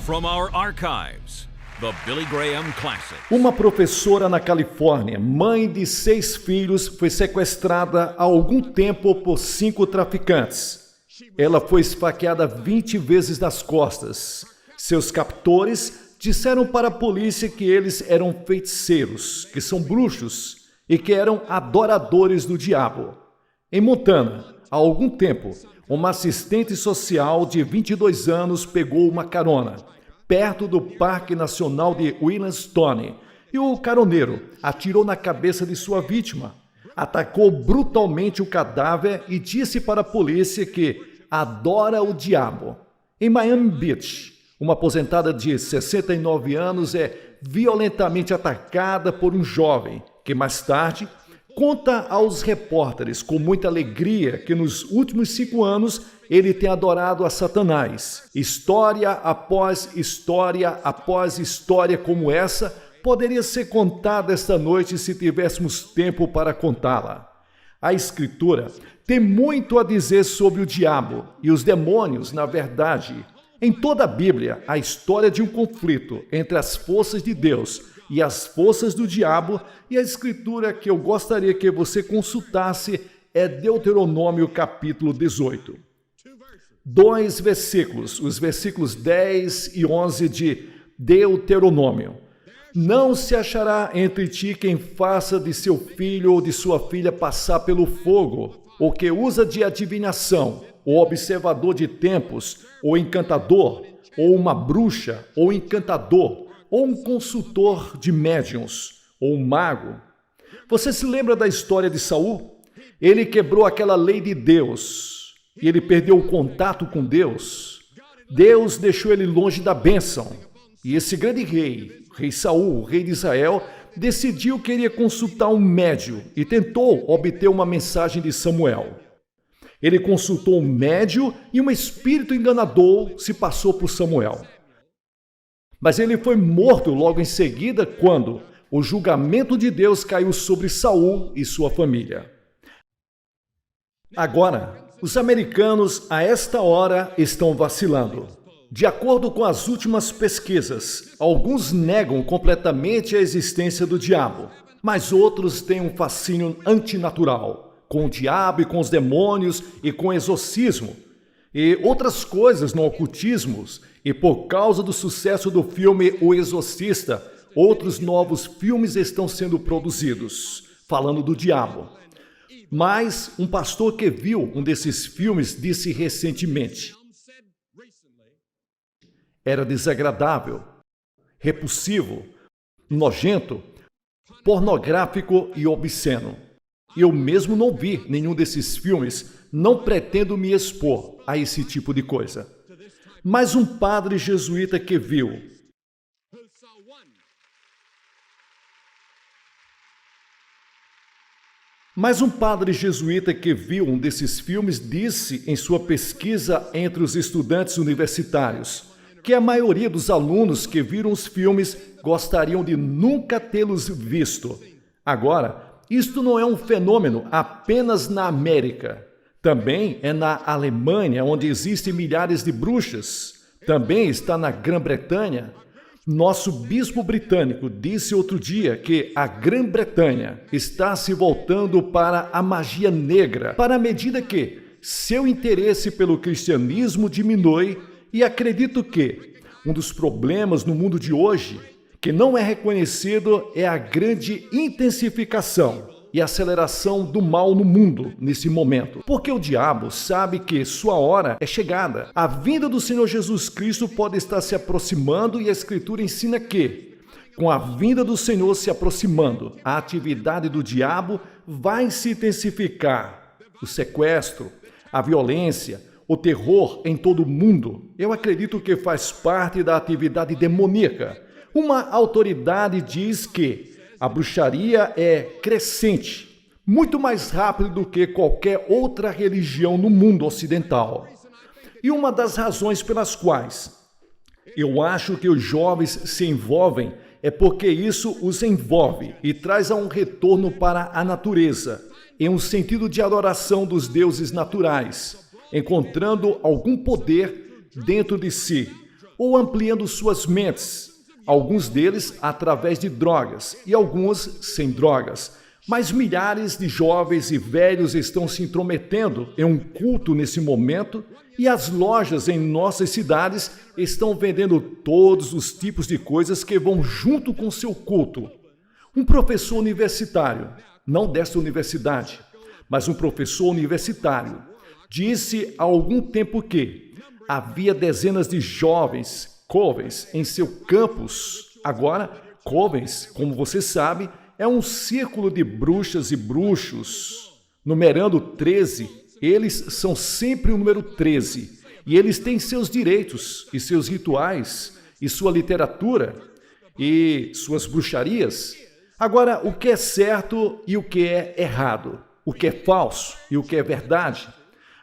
From our archives, the Billy Graham Classic. Uma professora na Califórnia, mãe de 6 filhos, foi sequestrada há algum tempo por 5 traficantes. Ela foi esfaqueada 20 vezes nas costas. Seus captores disseram para a polícia que eles eram feiticeiros, que são bruxos e que eram adoradores do diabo. Em Montana, há algum tempo, uma assistente social de 22 anos pegou uma carona perto do Parque Nacional de Yellowstone e o caroneiro atirou na cabeça de sua vítima, atacou brutalmente o cadáver e disse para a polícia que adora o diabo. Em Miami Beach, uma aposentada de 69 anos é violentamente atacada por um jovem que mais tarde conta aos repórteres com muita alegria que nos últimos 5 anos ele tem adorado a Satanás. História após história após história como essa poderia ser contada esta noite se tivéssemos tempo para contá-la. A Escritura tem muito a dizer sobre o diabo e os demônios, na verdade. Em toda a Bíblia, a história de um conflito entre as forças de Deus e as forças do diabo, e a escritura que eu gostaria que você consultasse é Deuteronômio capítulo 18. 2 versículos, os versículos 10 e 11 de Deuteronômio. Não se achará entre ti quem faça de seu filho ou de sua filha passar pelo fogo, ou que usa de adivinação, ou observador de tempos, ou encantador, ou uma bruxa, ou encantador, ou um consultor de médiuns, ou um mago. Você se lembra da história de Saul? Ele quebrou aquela lei de Deus, e ele perdeu o contato com Deus. Deus deixou ele longe da bênção. E esse grande rei, rei Saul, rei de Israel, decidiu que iria consultar um médium e tentou obter uma mensagem de Samuel. Ele consultou um médium e um espírito enganador se passou por Samuel. Mas ele foi morto logo em seguida quando o julgamento de Deus caiu sobre Saul e sua família. Agora, os americanos a esta hora estão vacilando. De acordo com as últimas pesquisas, alguns negam completamente a existência do diabo, mas outros têm um fascínio antinatural, com o diabo e com os demônios e com o exorcismo, e outras coisas no ocultismo, e por causa do sucesso do filme O Exorcista, outros novos filmes estão sendo produzidos, falando do diabo. Mas um pastor que viu um desses filmes disse recentemente: era desagradável, repulsivo, nojento, pornográfico e obsceno. Eu mesmo não vi nenhum desses filmes, não pretendo me expor a esse tipo de coisa. Mas um padre jesuíta que viu um desses filmes disse em sua pesquisa entre os estudantes universitários que a maioria dos alunos que viram os filmes gostariam de nunca tê-los visto. Agora, isto não é um fenômeno apenas na América. Também é na Alemanha, onde existem milhares de bruxas. Também está na Grã-Bretanha. Nosso bispo britânico disse outro dia que a Grã-Bretanha está se voltando para a magia negra, para a medida que seu interesse pelo cristianismo diminui, e acredito que um dos problemas no mundo de hoje, que não é reconhecido, é a grande intensificação e aceleração do mal no mundo nesse momento. Porque o diabo sabe que sua hora é chegada. A vinda do Senhor Jesus Cristo pode estar se aproximando e a Escritura ensina que, com a vinda do Senhor se aproximando, a atividade do diabo vai se intensificar. O sequestro, a violência, o terror em todo o mundo, eu acredito que faz parte da atividade demoníaca. Uma autoridade diz que a bruxaria é crescente, muito mais rápido do que qualquer outra religião no mundo ocidental. E uma das razões pelas quais eu acho que os jovens se envolvem é porque isso os envolve e traz a um retorno para a natureza, em um sentido de adoração dos deuses naturais, encontrando algum poder dentro de si, ou ampliando suas mentes, alguns deles através de drogas e alguns sem drogas. Mas milhares de jovens e velhos estão se intrometendo em um culto nesse momento e as lojas em nossas cidades estão vendendo todos os tipos de coisas que vão junto com seu culto. Um professor universitário, não desta universidade, mas um professor universitário, disse há algum tempo que havia dezenas de jovens em seu campus. Agora, covens, como você sabe, é um círculo de bruxas e bruxos. Numerando 13, eles são sempre o número 13. E eles têm seus direitos e seus rituais e sua literatura e suas bruxarias. Agora, o que é certo e o que é errado? O que é falso e o que é verdade?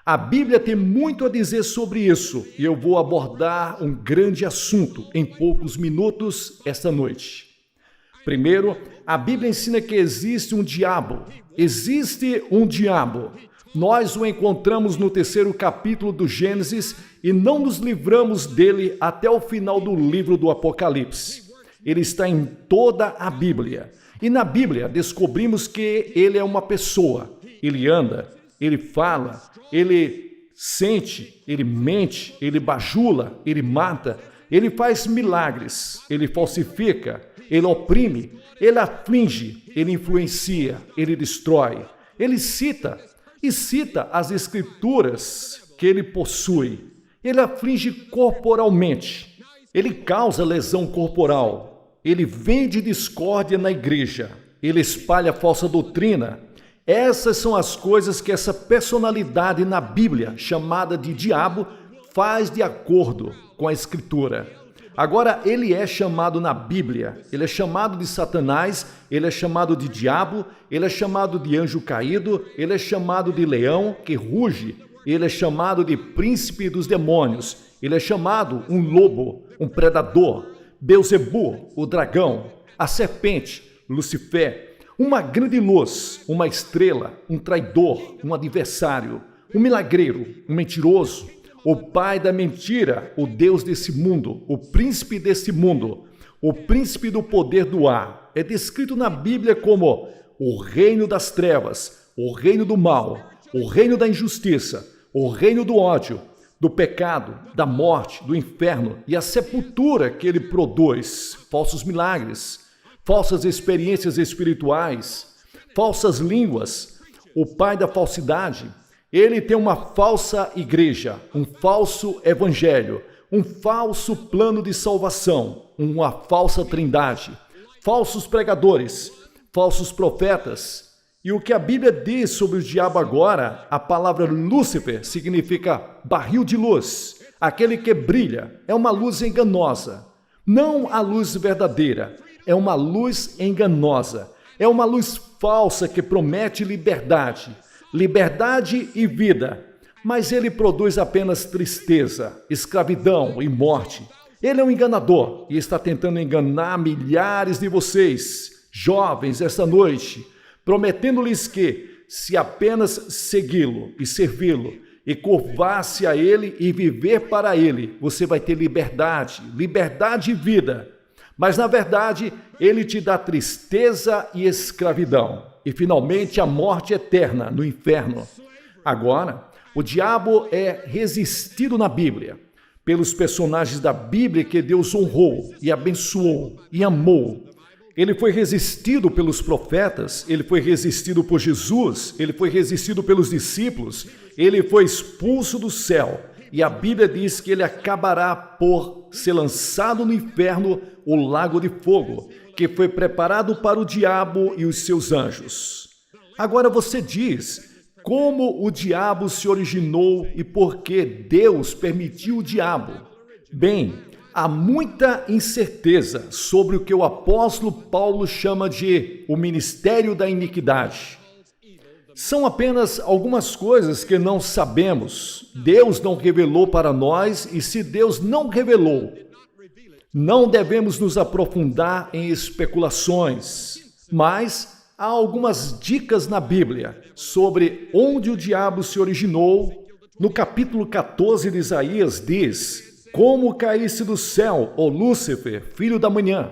A Bíblia tem muito a dizer sobre isso e eu vou abordar um grande assunto em poucos minutos esta noite. Primeiro, a Bíblia ensina que existe um diabo. Existe um diabo. Nós o encontramos no 3º capítulo do Gênesis e não nos livramos dele até o final do livro do Apocalipse. Ele está em toda a Bíblia. E na Bíblia descobrimos que ele é uma pessoa. Ele anda, ele fala, ele sente, ele mente, ele bajula, ele mata, ele faz milagres, ele falsifica, ele oprime, ele aflige, ele influencia, ele destrói, ele cita as escrituras que ele possui, ele aflige corporalmente, ele causa lesão corporal, ele vende discórdia na igreja, ele espalha falsa doutrina. Essas são as coisas que essa personalidade na Bíblia, chamada de diabo, faz de acordo com a Escritura. Agora, ele é chamado na Bíblia, ele é chamado de Satanás, ele é chamado de diabo, ele é chamado de anjo caído, ele é chamado de leão que ruge, ele é chamado de príncipe dos demônios, ele é chamado um lobo, um predador, Beelzebu, o dragão, a serpente, Lucifer, uma grande luz, uma estrela, um traidor, um adversário, um milagreiro, um mentiroso, o pai da mentira, o Deus desse mundo, o príncipe desse mundo, o príncipe do poder do ar. É descrito na Bíblia como o reino das trevas, o reino do mal, o reino da injustiça, o reino do ódio, do pecado, da morte, do inferno e a sepultura que ele produz, falsos milagres, falsas experiências espirituais, falsas línguas, o pai da falsidade. Ele tem uma falsa igreja, um falso evangelho, um falso plano de salvação, uma falsa trindade, falsos pregadores, falsos profetas. E o que a Bíblia diz sobre o diabo agora, a palavra Lúcifer significa barril de luz, aquele que brilha, é uma luz enganosa, não a luz verdadeira, é uma luz enganosa, é uma luz falsa que promete liberdade e vida, mas ele produz apenas tristeza, escravidão e morte. Ele é um enganador e está tentando enganar milhares de vocês, jovens, esta noite, prometendo-lhes que, se apenas segui-lo e servi-lo, e curvar-se a ele e viver para ele, você vai ter liberdade e vida. Mas, na verdade, ele te dá tristeza e escravidão. E, finalmente, a morte eterna no inferno. Agora, o diabo é resistido na Bíblia pelos personagens da Bíblia que Deus honrou e abençoou e amou. Ele foi resistido pelos profetas, ele foi resistido por Jesus, ele foi resistido pelos discípulos, ele foi expulso do céu. E a Bíblia diz que ele acabará por ser lançado no inferno, o lago de fogo, que foi preparado para o diabo e os seus anjos. Agora você diz, como o diabo se originou e por que Deus permitiu o diabo? Bem, há muita incerteza sobre o que o apóstolo Paulo chama de o ministério da iniquidade. São apenas algumas coisas que não sabemos. Deus não revelou para nós e se Deus não revelou, não devemos nos aprofundar em especulações. Mas há algumas dicas na Bíblia sobre onde o diabo se originou. No capítulo 14 de Isaías diz: como caísse do céu, ó Lúcifer, filho da manhã,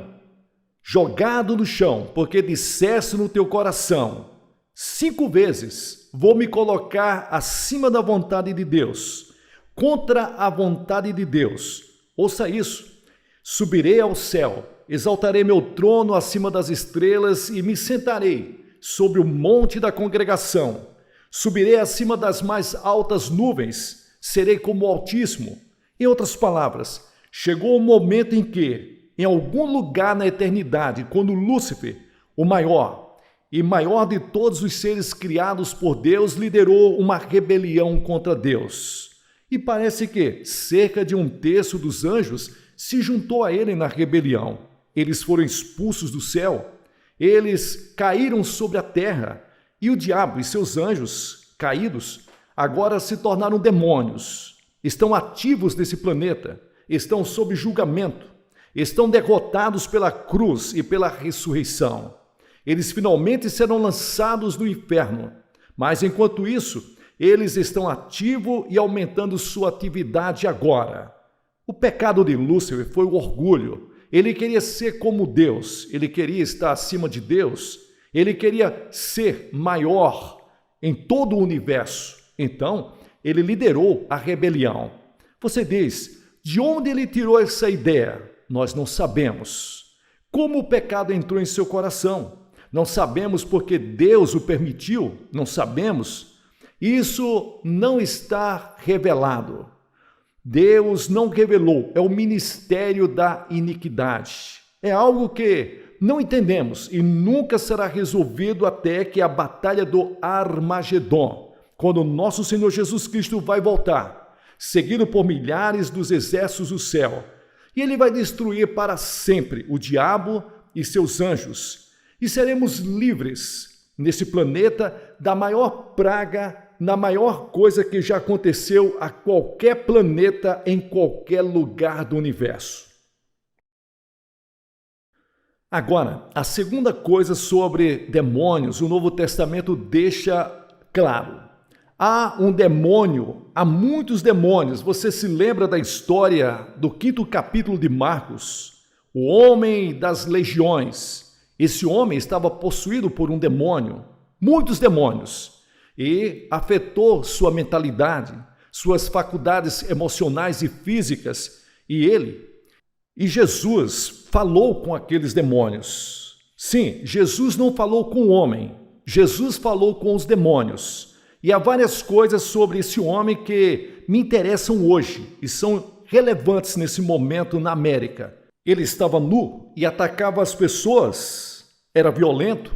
jogado no chão, porque disseste no teu coração, 5 vezes vou me colocar acima da vontade de Deus, contra a vontade de Deus. Ouça isso. Subirei ao céu, exaltarei meu trono acima das estrelas e me sentarei sobre o monte da congregação. Subirei acima das mais altas nuvens, serei como o Altíssimo. Em outras palavras, chegou o momento em que, em algum lugar na eternidade, quando Lúcifer, o maior e maior de todos os seres criados por Deus, liderou uma rebelião contra Deus. E parece que cerca de 1/3 dos anjos se juntou a ele na rebelião. Eles foram expulsos do céu, eles caíram sobre a terra, e o diabo e seus anjos caídos agora se tornaram demônios. Estão ativos nesse planeta, estão sob julgamento, estão derrotados pela cruz e pela ressurreição. Eles finalmente serão lançados no inferno, mas enquanto isso, eles estão ativos e aumentando sua atividade agora. O pecado de Lúcifer foi o orgulho. Ele queria ser como Deus, ele queria estar acima de Deus, ele queria ser maior em todo o universo. Então, ele liderou a rebelião. Você diz, de onde ele tirou essa ideia? Nós não sabemos. Como o pecado entrou em seu coração? Não sabemos porque Deus o permitiu? Não sabemos. Isso não está revelado. Deus não revelou, é o ministério da iniquidade. É algo que não entendemos e nunca será resolvido até que a batalha do Armagedon, quando nosso Senhor Jesus Cristo vai voltar, seguido por milhares dos exércitos do céu. E ele vai destruir para sempre o diabo e seus anjos. E seremos livres nesse planeta da maior praga, na maior coisa que já aconteceu a qualquer planeta em qualquer lugar do universo. Agora, a segunda coisa sobre demônios, o Novo Testamento deixa claro. Há um demônio, há muitos demônios. Você se lembra da história do 5º capítulo de Marcos? O homem das legiões. Esse homem estava possuído por um demônio, muitos demônios. E afetou sua mentalidade, suas faculdades emocionais e físicas, e Jesus falou com aqueles demônios. Sim, Jesus não falou com o homem, Jesus falou com os demônios. E há várias coisas sobre esse homem que me interessam hoje e são relevantes nesse momento na América. Ele estava nu e atacava as pessoas, era violento,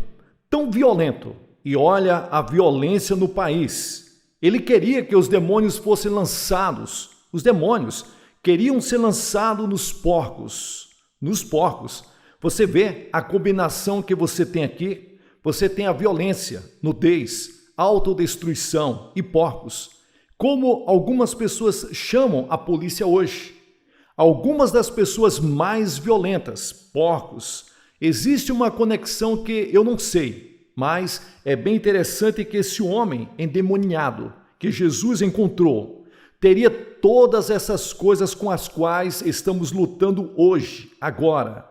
tão violento. E olha a violência no país. Ele queria que os demônios fossem lançados. Os demônios queriam ser lançados nos porcos. Nos porcos. Você vê a combinação que você tem aqui? Você tem a violência, nudez, autodestruição e porcos. Como algumas pessoas chamam a polícia hoje. Algumas das pessoas mais violentas, porcos. Existe uma conexão que eu não sei. Mas é bem interessante que esse homem endemoniado que Jesus encontrou teria todas essas coisas com as quais estamos lutando hoje, agora.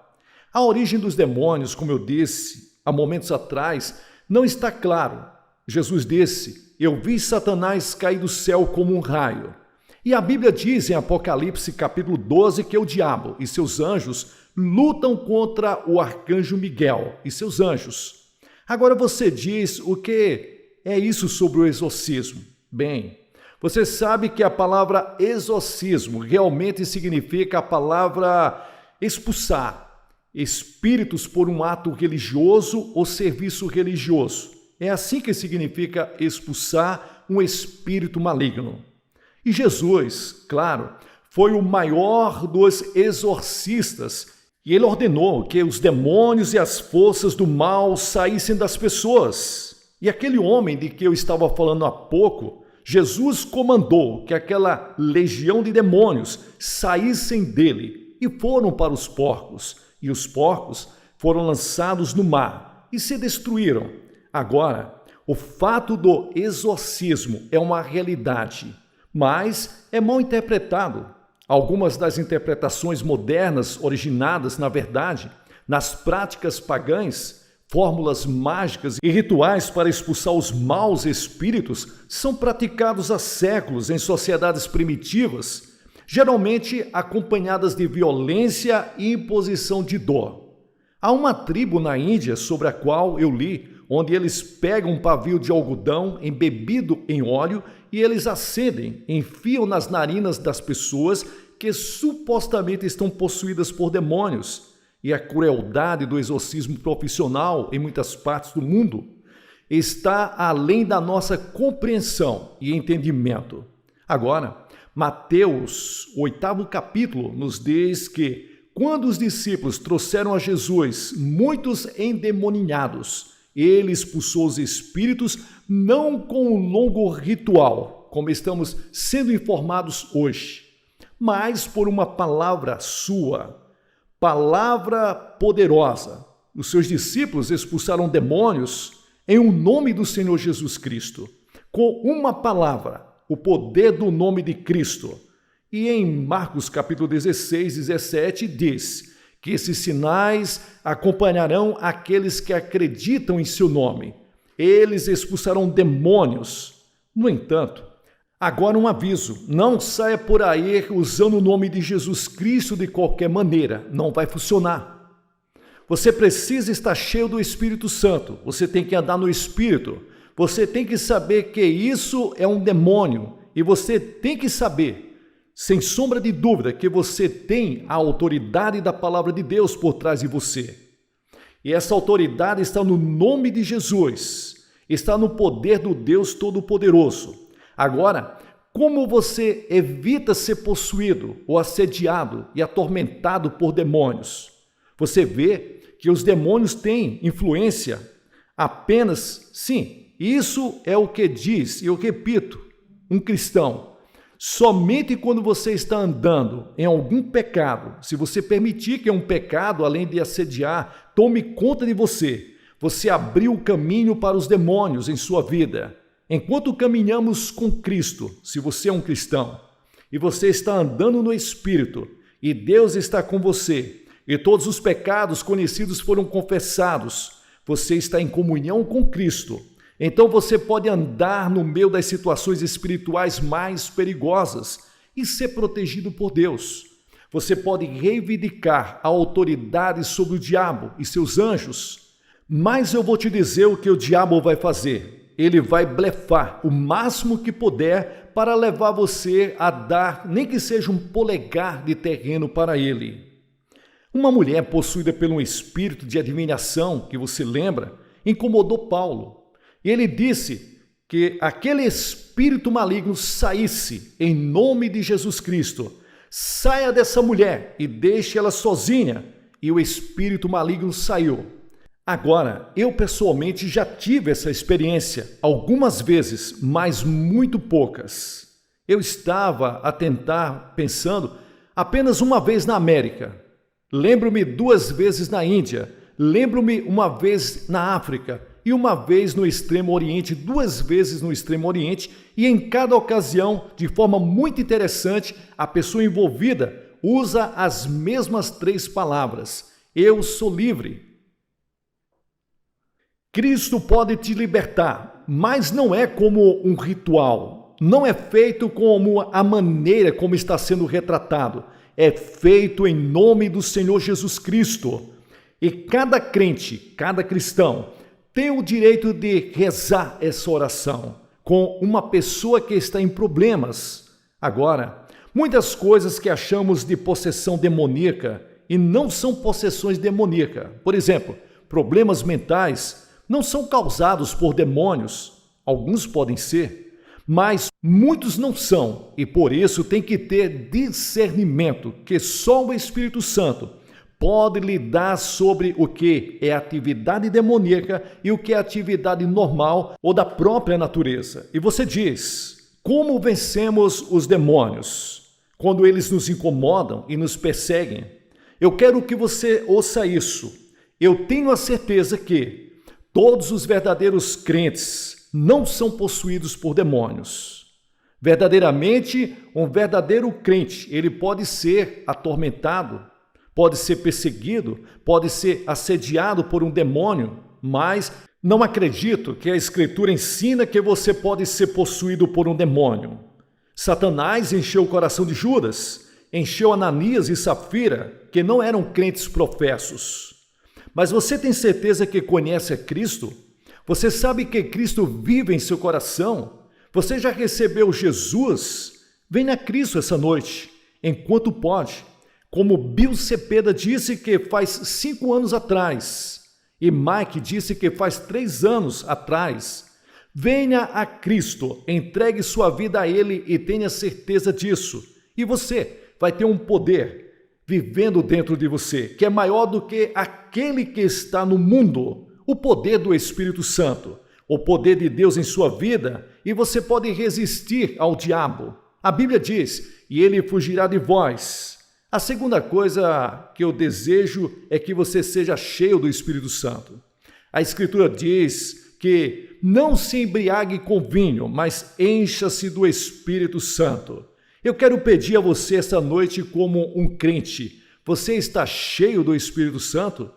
A origem dos demônios, como eu disse há momentos atrás, não está claro. Jesus disse, eu vi Satanás cair do céu como um raio. E a Bíblia diz em Apocalipse capítulo 12 que o diabo e seus anjos lutam contra o arcanjo Miguel e seus anjos. Agora você diz o que é isso sobre o exorcismo? Bem, você sabe que a palavra exorcismo realmente significa a palavra expulsar espíritos por um ato religioso ou serviço religioso. É assim que significa expulsar um espírito maligno. E Jesus, claro, foi o maior dos exorcistas. E ele ordenou que os demônios e as forças do mal saíssem das pessoas. E aquele homem de que eu estava falando há pouco, Jesus comandou que aquela legião de demônios saíssem dele e foram para os porcos. E os porcos foram lançados no mar e se destruíram. Agora, o fato do exorcismo é uma realidade, mas é mal interpretado. Algumas das interpretações modernas, originadas, na verdade, nas práticas pagãs, fórmulas mágicas e rituais para expulsar os maus espíritos, são praticados há séculos em sociedades primitivas, geralmente acompanhadas de violência e imposição de dor. Há uma tribo na Índia sobre a qual eu li, onde eles pegam um pavio de algodão embebido em óleo e eles acendem, enfiam nas narinas das pessoas que supostamente estão possuídas por demônios. E a crueldade do exorcismo profissional em muitas partes do mundo está além da nossa compreensão e entendimento. Agora, Mateus, 8º capítulo, nos diz que quando os discípulos trouxeram a Jesus muitos endemoninhados, ele expulsou os espíritos não com um longo ritual, como estamos sendo informados hoje, mas por uma palavra sua, palavra poderosa. Os seus discípulos expulsaram demônios em um nome do Senhor Jesus Cristo, com uma palavra, o poder do nome de Cristo. E em Marcos capítulo 16, 17, diz que esses sinais acompanharão aqueles que acreditam em seu nome. Eles expulsarão demônios. No entanto, agora um aviso, não saia por aí usando o nome de Jesus Cristo de qualquer maneira, não vai funcionar. Você precisa estar cheio do Espírito Santo, você tem que andar no Espírito, você tem que saber que isso é um demônio e você tem que saber, sem sombra de dúvida, que você tem a autoridade da palavra de Deus por trás de você. E essa autoridade está no nome de Jesus, está no poder do Deus Todo-Poderoso. Agora, como você evita ser possuído ou assediado e atormentado por demônios? Você vê que os demônios têm influência apenas, sim, isso é o que diz, e eu repito, um cristão. Somente quando você está andando em algum pecado, se você permitir que um pecado, além de assediar, tome conta de você, você abriu o caminho para os demônios em sua vida. Enquanto caminhamos com Cristo, se você é um cristão, e você está andando no Espírito, e Deus está com você, e todos os pecados conhecidos foram confessados, você está em comunhão com Cristo. Então você pode andar no meio das situações espirituais mais perigosas e ser protegido por Deus. Você pode reivindicar a autoridade sobre o diabo e seus anjos. Mas eu vou te dizer o que o diabo vai fazer. Ele vai blefar o máximo que puder para levar você a dar, nem que seja um polegar de terreno para ele. Uma mulher possuída por um espírito de adivinhação, que você lembra, incomodou Paulo. E ele disse que aquele espírito maligno saísse em nome de Jesus Cristo. Saia dessa mulher e deixe ela sozinha. E o espírito maligno saiu. Agora, eu pessoalmente já tive essa experiência algumas vezes, mas muito poucas. Eu estava a tentar, pensando, apenas uma vez na América. Lembro-me 2 vezes na Índia. Lembro-me uma vez na África. E uma vez no Extremo Oriente, 2 vezes no Extremo Oriente, e em cada ocasião, de forma muito interessante, a pessoa envolvida usa as mesmas 3 palavras: eu sou livre. Cristo pode te libertar, mas não é como um ritual, não é feito como a maneira como está sendo retratado, é feito em nome do Senhor Jesus Cristo. E cada crente, cada cristão, tem o direito de rezar essa oração com uma pessoa que está em problemas. Agora, muitas coisas que achamos de possessão demoníaca e não são possessões demoníacas. Por exemplo, problemas mentais não são causados por demônios. Alguns podem ser, mas muitos não são. E por isso tem que ter discernimento, que só o Espírito Santo pode lhe dar sobre o que é atividade demoníaca e o que é atividade normal ou da própria natureza. E você diz, como vencemos os demônios quando eles nos incomodam e nos perseguem? Eu quero que você ouça isso. Eu tenho a certeza que todos os verdadeiros crentes não são possuídos por demônios. Verdadeiramente, um verdadeiro crente, ele pode ser atormentado, pode ser perseguido, pode ser assediado por um demônio, mas não acredito que a Escritura ensina que você pode ser possuído por um demônio. Satanás encheu o coração de Judas, encheu Ananias e Safira, que não eram crentes professos. Mas você tem certeza que conhece a Cristo? Você sabe que Cristo vive em seu coração? Você já recebeu Jesus? Venha a Cristo essa noite, enquanto pode. Como Bill Cepeda disse que faz 5 anos atrás, e Mike disse que faz 3 anos atrás. Venha a Cristo, entregue sua vida a Ele e tenha certeza disso. E você vai ter um poder vivendo dentro de você, que é maior do que aquele que está no mundo. O poder do Espírito Santo, o poder de Deus em sua vida, e você pode resistir ao diabo. A Bíblia diz, e ele fugirá de vós. A segunda coisa que eu desejo é que você seja cheio do Espírito Santo. A Escritura diz que não se embriague com vinho, mas encha-se do Espírito Santo. Eu quero pedir a você essa noite como um crente. Você está cheio do Espírito Santo?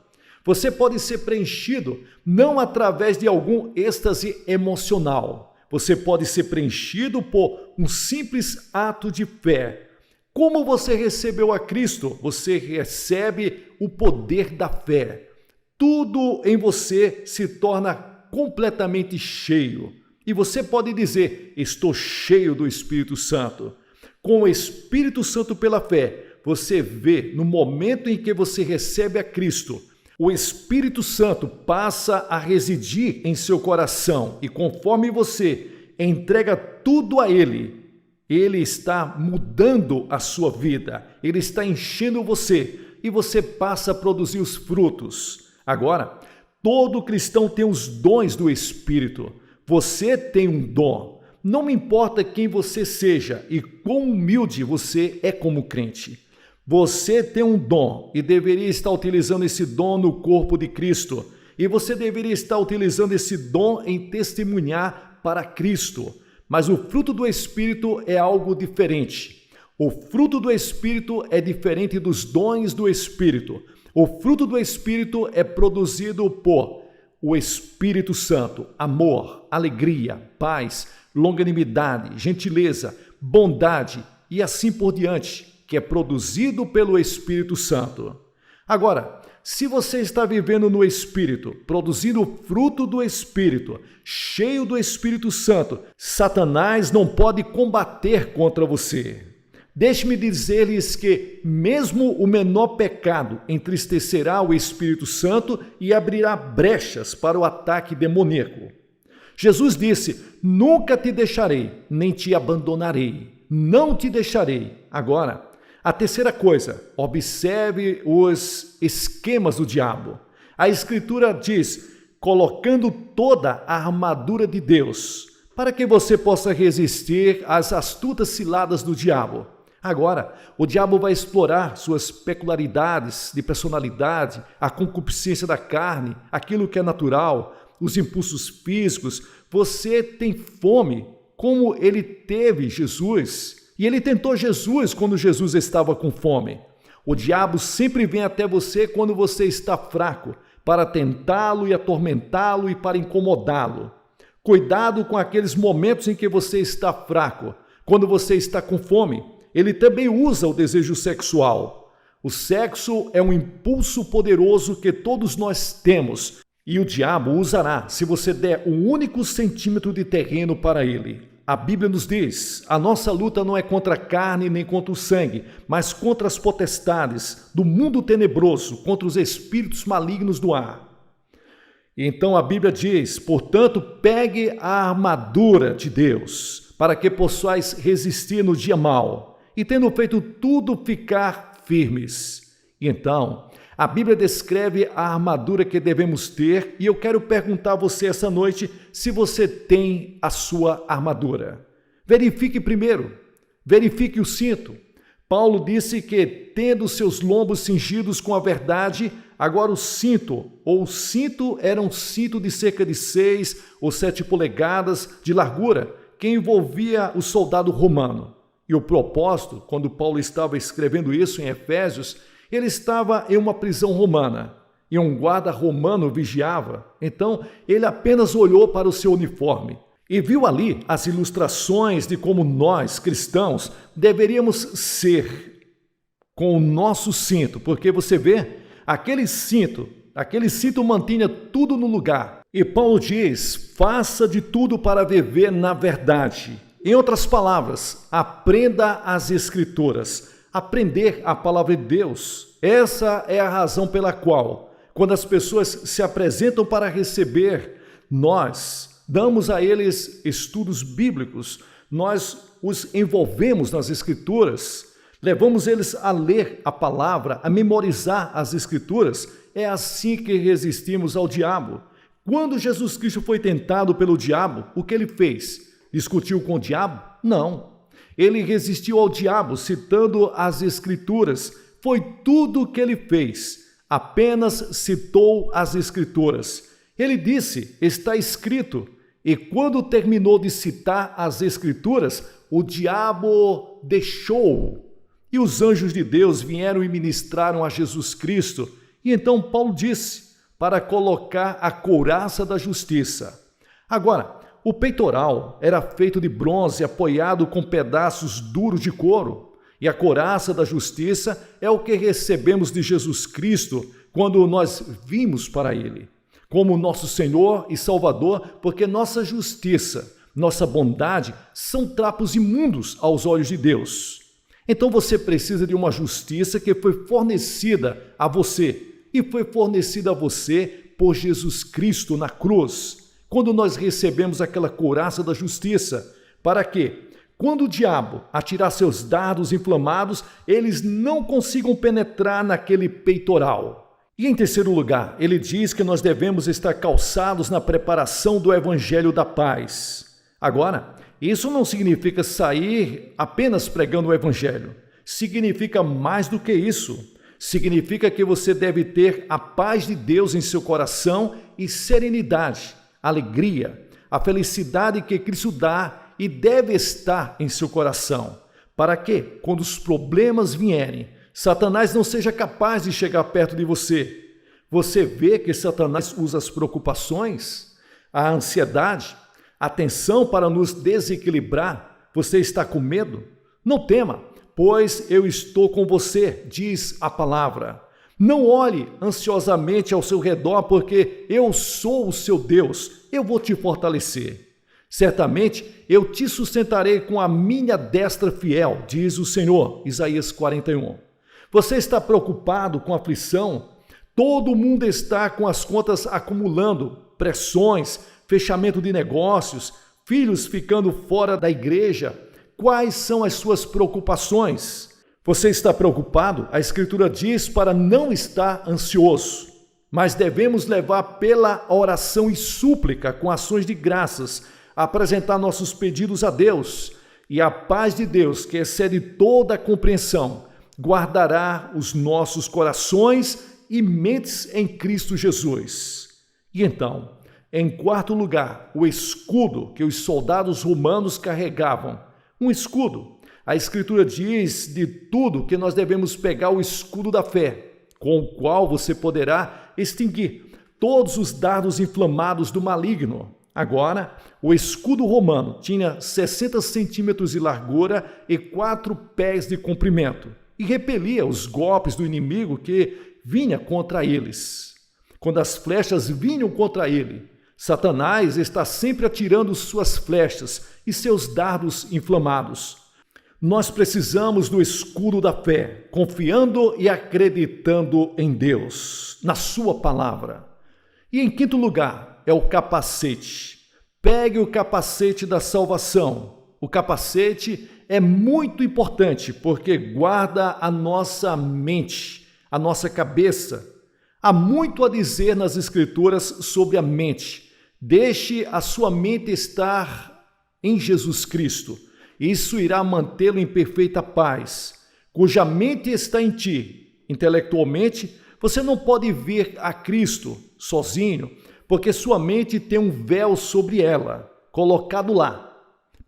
Você pode ser preenchido não através de algum êxtase emocional. Você pode ser preenchido por um simples ato de fé. Como você recebeu a Cristo? Você recebe o poder da fé. Tudo em você se torna completamente cheio. E você pode dizer, estou cheio do Espírito Santo. Com o Espírito Santo pela fé, você vê no momento em que você recebe a Cristo, o Espírito Santo passa a residir em seu coração e conforme você entrega tudo a Ele, Ele está mudando a sua vida, Ele está enchendo você e você passa a produzir os frutos. Agora, todo cristão tem os dons do Espírito. Você tem um dom. Não me importa quem você seja e quão humilde você é como crente. Você tem um dom e deveria estar utilizando esse dom no corpo de Cristo. E você deveria estar utilizando esse dom em testemunhar para Cristo. Mas o fruto do Espírito é algo diferente. O fruto do Espírito é diferente dos dons do Espírito. O fruto do Espírito é produzido por o Espírito Santo, amor, alegria, paz, longanimidade, gentileza, bondade e assim por diante, que é produzido pelo Espírito Santo. Agora, se você está vivendo no Espírito, produzindo o fruto do Espírito, cheio do Espírito Santo, Satanás não pode combater contra você. Deixe-me dizer-lhes que mesmo o menor pecado entristecerá o Espírito Santo e abrirá brechas para o ataque demoníaco. Jesus disse, nunca te deixarei, nem te abandonarei, não te deixarei. Agora, a terceira coisa, observe os esquemas do diabo. A Escritura diz, colocando toda a armadura de Deus, para que você possa resistir às astutas ciladas do diabo. Agora, o diabo vai explorar suas peculiaridades de personalidade, a concupiscência da carne, aquilo que é natural, os impulsos físicos. Você tem fome, como ele teve Jesus. E ele tentou Jesus quando Jesus estava com fome. O diabo sempre vem até você quando você está fraco, para tentá-lo e atormentá-lo e para incomodá-lo. Cuidado com aqueles momentos em que você está fraco. Quando você está com fome, ele também usa o desejo sexual. O sexo é um impulso poderoso que todos nós temos e o diabo usará se você der um único centímetro de terreno para ele. A Bíblia nos diz, a nossa luta não é contra a carne nem contra o sangue, mas contra as potestades do mundo tenebroso, contra os espíritos malignos do ar. Então a Bíblia diz, portanto, pegue a armadura de Deus, para que possais resistir no dia mau, e tendo feito tudo, ficar firmes. E então, a Bíblia descreve a armadura que devemos ter, e eu quero perguntar a você essa noite se você tem a sua armadura. Verifique primeiro, verifique o cinto. Paulo disse que, tendo seus lombos cingidos com a verdade, agora o cinto era um cinto de cerca de 6 ou 7 polegadas de largura, que envolvia o soldado romano. E o propósito, quando Paulo estava escrevendo isso em Efésios, ele estava em uma prisão romana e um guarda romano vigiava. Então, ele apenas olhou para o seu uniforme e viu ali as ilustrações de como nós, cristãos, deveríamos ser com o nosso cinto, porque você vê, aquele cinto mantinha tudo no lugar. E Paulo diz, faça de tudo para viver na verdade. Em outras palavras, aprenda as Escrituras, aprender a palavra de Deus. Essa é a razão pela qual, quando as pessoas se apresentam para receber, nós damos a eles estudos bíblicos, nós os envolvemos nas Escrituras, levamos eles a ler a palavra, a memorizar as Escrituras. É assim que resistimos ao diabo. Quando Jesus Cristo foi tentado pelo diabo, o que ele fez? Discutiu com o diabo? Não. Ele resistiu ao diabo, citando as Escrituras. Foi tudo o que ele fez. Apenas citou as Escrituras. Ele disse, está escrito. E quando terminou de citar as Escrituras, o diabo deixou. E os anjos de Deus vieram e ministraram a Jesus Cristo. E então Paulo disse, para colocar a couraça da justiça. Agora, o peitoral era feito de bronze apoiado com pedaços duros de couro. E a couraça da justiça é o que recebemos de Jesus Cristo quando nós vimos para Ele, como nosso Senhor e Salvador, porque nossa justiça, nossa bondade são trapos imundos aos olhos de Deus. Então você precisa de uma justiça que foi fornecida a você, e foi fornecida a você por Jesus Cristo na cruz, quando nós recebemos aquela couraça da justiça, para que, quando o diabo atirar seus dardos inflamados, eles não consigam penetrar naquele peitoral. E em terceiro lugar, ele diz que nós devemos estar calçados na preparação do evangelho da paz. Agora, isso não significa sair apenas pregando o evangelho. Significa mais do que isso. Significa que você deve ter a paz de Deus em seu coração e serenidade, alegria, a felicidade que Cristo dá e deve estar em seu coração, para que, quando os problemas vierem, Satanás não seja capaz de chegar perto de você. Você vê que Satanás usa as preocupações, a ansiedade, a tensão para nos desequilibrar. Você está com medo? Não tema, pois eu estou com você, diz a palavra. Não olhe ansiosamente ao seu redor, porque eu sou o seu Deus, eu vou te fortalecer. Certamente eu te sustentarei com a minha destra fiel, diz o Senhor, Isaías 41. Você está preocupado com aflição? Todo mundo está com as contas acumulando, pressões, fechamento de negócios, filhos ficando fora da igreja. Quais são as suas preocupações? Você está preocupado? A Escritura diz para não estar ansioso, mas devemos levar pela oração e súplica, com ações de graças, apresentar nossos pedidos a Deus, e a paz de Deus, que excede toda a compreensão, guardará os nossos corações e mentes em Cristo Jesus. E então, em quarto lugar, o escudo que os soldados romanos carregavam. Um escudo. A Escritura diz de tudo que nós devemos pegar o escudo da fé, com o qual você poderá extinguir todos os dardos inflamados do maligno. Agora, o escudo romano tinha 60 centímetros de largura e 4 pés de comprimento e repelia os golpes do inimigo que vinha contra eles. Quando as flechas vinham contra ele, Satanás está sempre atirando suas flechas e seus dardos inflamados. Nós precisamos do escudo da fé, confiando e acreditando em Deus, na sua palavra. E em quinto lugar, é o capacete. Pegue o capacete da salvação. O capacete é muito importante porque guarda a nossa mente, a nossa cabeça. Há muito a dizer nas Escrituras sobre a mente. Deixe a sua mente estar em Jesus Cristo. Isso irá mantê-lo em perfeita paz. Cuja mente está em ti, intelectualmente, você não pode vir a Cristo sozinho, porque sua mente tem um véu sobre ela, colocado lá.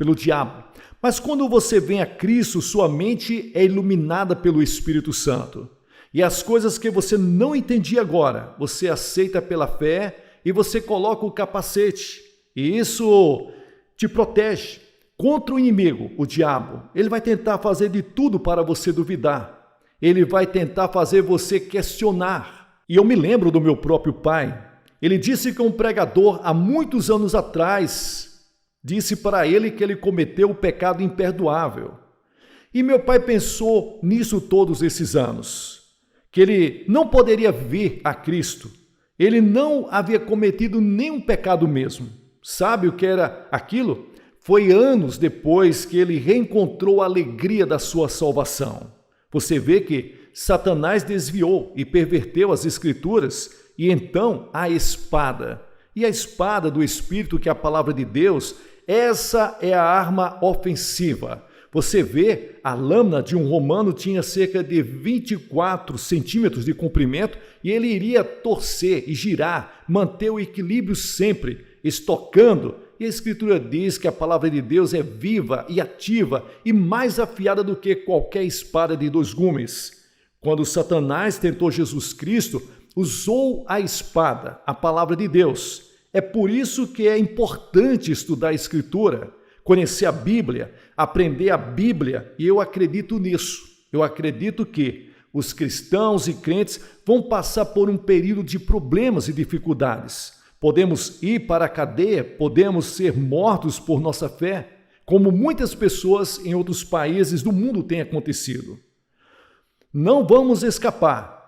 pelo diabo. Mas quando você vem a Cristo, sua mente é iluminada pelo Espírito Santo. E as coisas que você não entendia agora, você aceita pela fé e você coloca o capacete. E isso te protege contra o inimigo, o diabo. Ele vai tentar fazer de tudo para você duvidar. Ele vai tentar fazer você questionar. E eu me lembro do meu próprio pai. Ele disse que um pregador, há muitos anos atrás, disse para ele que ele cometeu o pecado imperdoável. E meu pai pensou nisso todos esses anos, que ele não poderia vir a Cristo. Ele não havia cometido nenhum pecado mesmo. Sabe o que era aquilo? Foi anos depois que ele reencontrou a alegria da sua salvação. Você vê que Satanás desviou e perverteu as Escrituras, e então a espada. E a espada do Espírito, que é a palavra de Deus, essa é a arma ofensiva. Você vê, a lâmina de um romano tinha cerca de 24 centímetros de comprimento e ele iria torcer e girar, manter o equilíbrio sempre, estocando. E a Escritura diz que a palavra de Deus é viva e ativa e mais afiada do que qualquer espada de 2 gumes. Quando Satanás tentou Jesus Cristo, usou a espada, a palavra de Deus. É por isso que é importante estudar a Escritura, conhecer a Bíblia, aprender a Bíblia, e eu acredito nisso. Eu acredito que os cristãos e crentes vão passar por um período de problemas e dificuldades. Podemos ir para a cadeia, podemos ser mortos por nossa fé, como muitas pessoas em outros países do mundo têm acontecido. Não vamos escapar.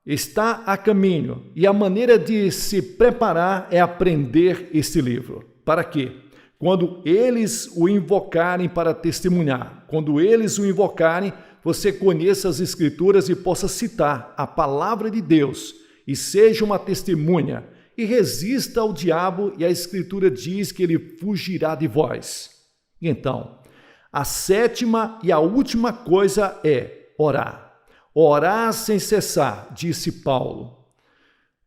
Está a caminho, e a maneira de se preparar é aprender este livro. Para quê? Quando eles o invocarem para testemunhar, quando eles o invocarem, você conheça as Escrituras e possa citar a palavra de Deus e seja uma testemunha e resista ao diabo, e a Escritura diz que ele fugirá de vós. Então, a 7ª e a última coisa é orar. Orar sem cessar, disse Paulo.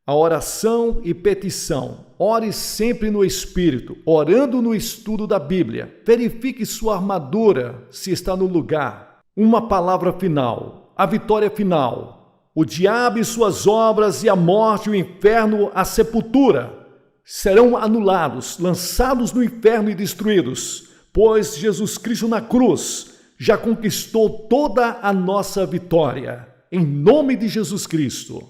A oração e petição. Ore sempre no Espírito, orando no estudo da Bíblia. Verifique sua armadura, se está no lugar. Uma palavra final, a vitória final. O diabo e suas obras, e a morte, o inferno, a sepultura, serão anulados, lançados no inferno e destruídos, pois Jesus Cristo na cruz já conquistou toda a nossa vitória, em nome de Jesus Cristo.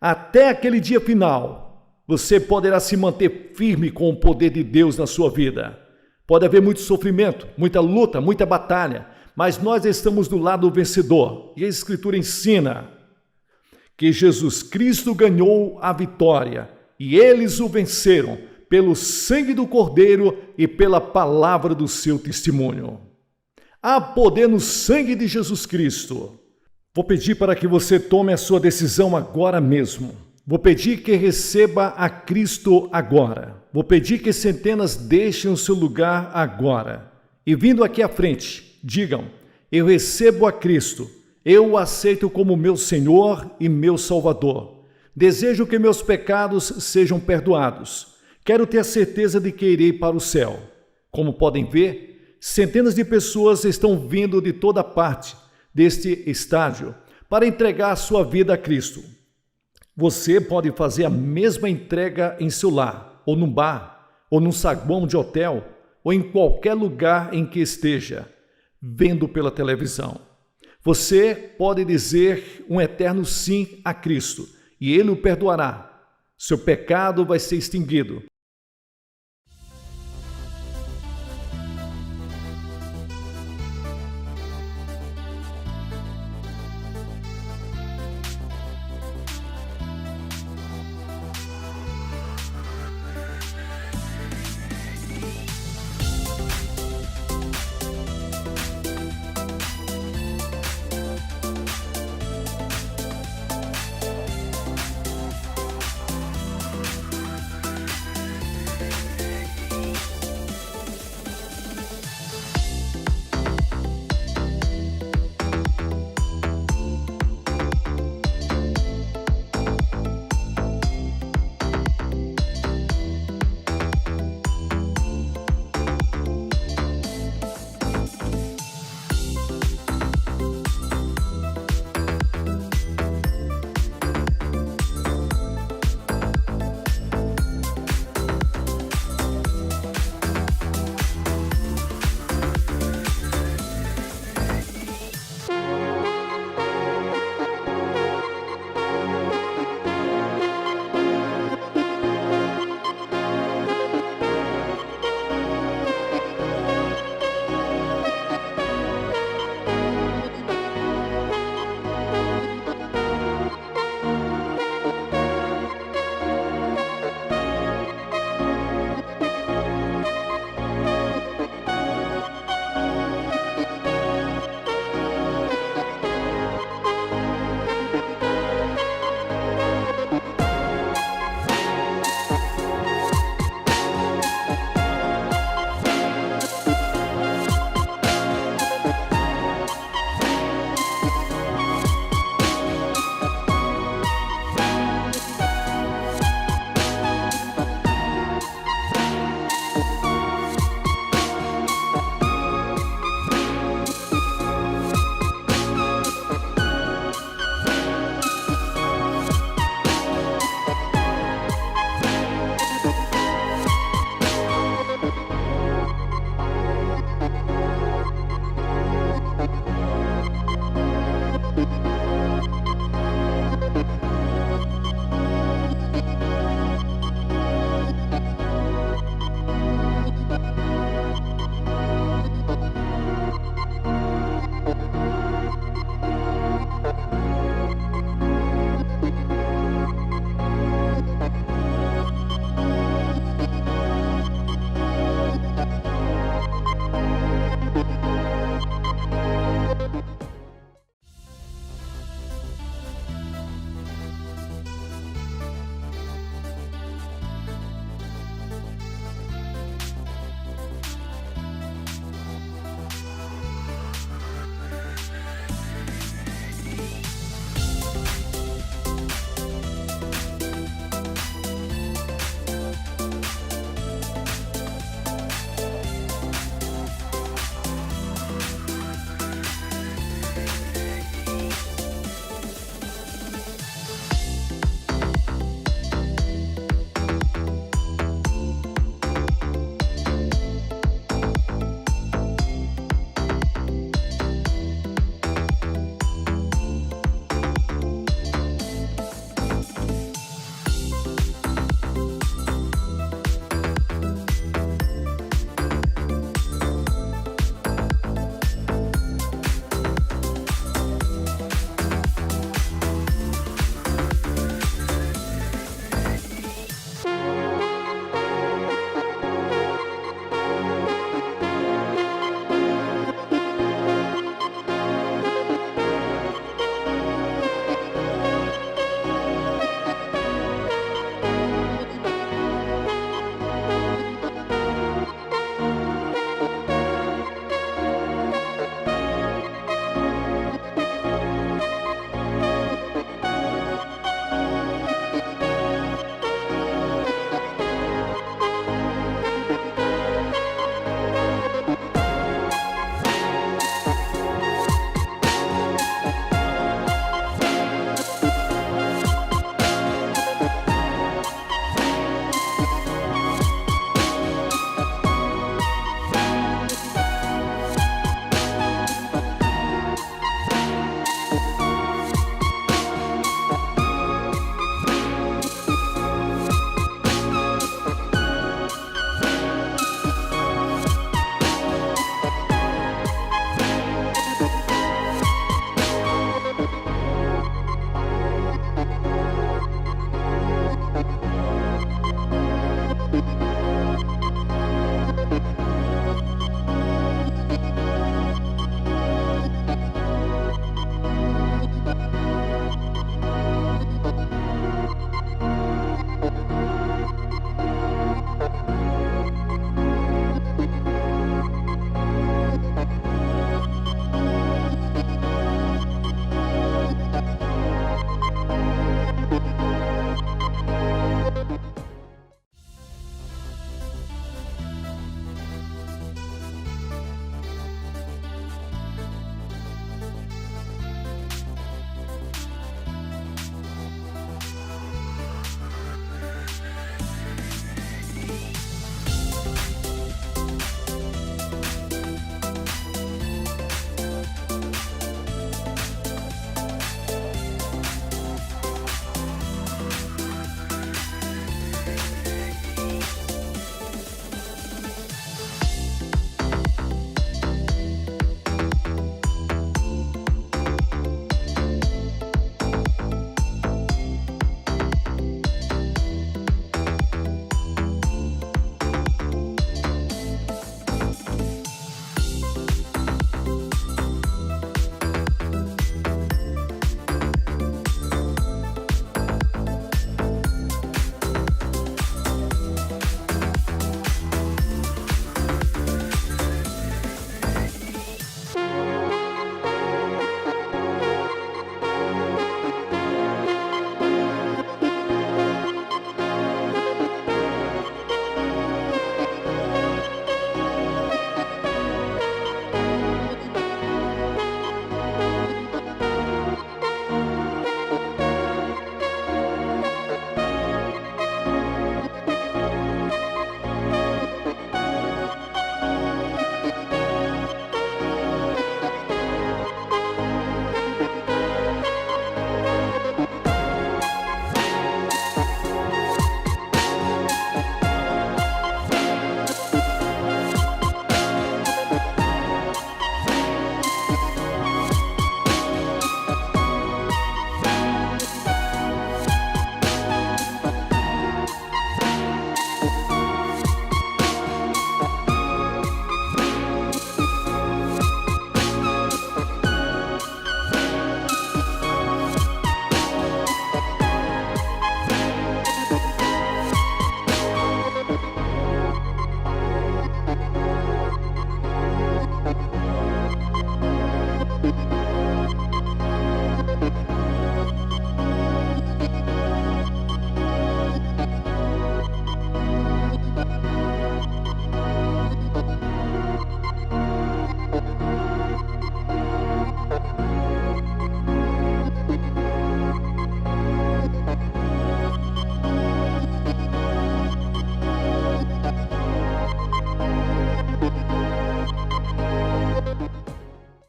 Até aquele dia final, você poderá se manter firme com o poder de Deus na sua vida. Pode haver muito sofrimento, muita luta, muita batalha, mas nós estamos do lado vencedor. E a Escritura ensina que Jesus Cristo ganhou a vitória, e eles o venceram pelo sangue do Cordeiro e pela palavra do seu testemunho. Há poder no sangue de Jesus Cristo. Vou pedir para que você tome a sua decisão agora mesmo. Vou pedir que receba a Cristo agora. Vou pedir que centenas deixem o seu lugar agora. E vindo aqui à frente, digam: eu recebo a Cristo. Eu o aceito como meu Senhor e meu Salvador. Desejo que meus pecados sejam perdoados. Quero ter a certeza de que irei para o céu. Como podem ver, centenas de pessoas estão vindo de toda parte deste estádio para entregar a sua vida a Cristo. Você pode fazer a mesma entrega em seu lar, ou num bar, ou num saguão de hotel, ou em qualquer lugar em que esteja, vendo pela televisão. Você pode dizer um eterno sim a Cristo, e Ele o perdoará. Seu pecado vai ser extinguido.